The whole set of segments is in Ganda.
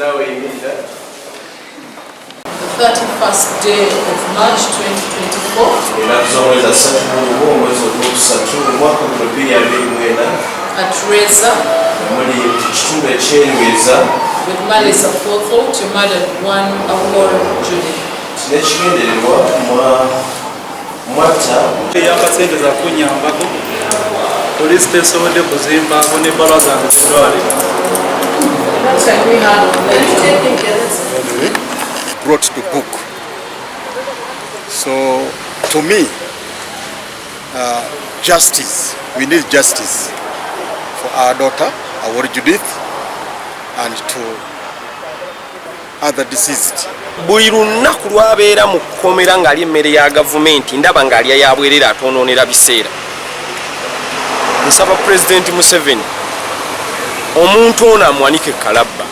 The 31st day of March 2024 at Reza with Malisa Forethought, you murdered one Award Judy. Police tesobodde kuzimbaako ne bala zange kutwalira. Brought to book. So to me, justice, we need justice for our daughter, our Judith, and to other deceased. Buli lunaku lwabeera mu kukomera ng'ali emmere ya gavumenti ndaba ng'alya yabwerera atonoonera biseera. Nsaba President Museveni omuntu ono amwanike kalabba.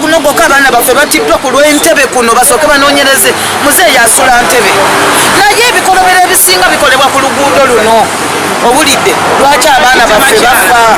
Kuno gwoka abaana baffe batiddwa ku lwentebe kuno basooke banoonyereze muzeeyi asula ntebe. Naye ebikolobero ebisinga bikolebwa ku luguudo luno. Obulidde lwaki abaana baffe bafa?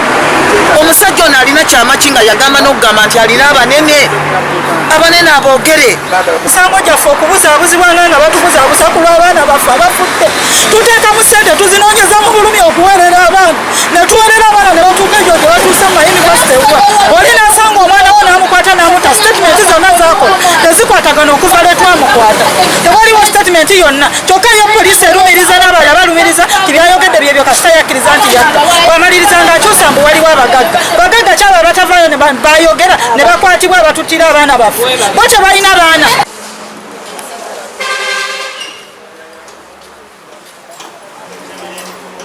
Omusajja ono alina kyama ki nga yagamba n'okugamba nti alina abanene aboogere. Musango gyaffe okubuzaabuzibwanga nga batubuzaabuza ku lw'abaana baffe abafudde. Tuteekamu ssente tuzinoonyeza mu bulumi okuweerera abaana. Ne tuweerera abaana ne batuuka egyo gye batuuse mu mayunivasite ewa. Oli n'asanga omwana wo n'amukwata n'amuta statement zonna z'akola tezikwatagana okuva lwe twamukwata. Tewaliwo statement yonna. Kyokka yo poliisi erumiriza n'abalala balumiriza tibyayogedde byebyo kasita yakkiriza nti yatta. Bamaliriza ng'akyusa mbu waliwo abagagga. Bagagga kyaba batavaayo ne bayogera ne bakwatibwa abatuttira abaana baffe. Bo tebalina baana.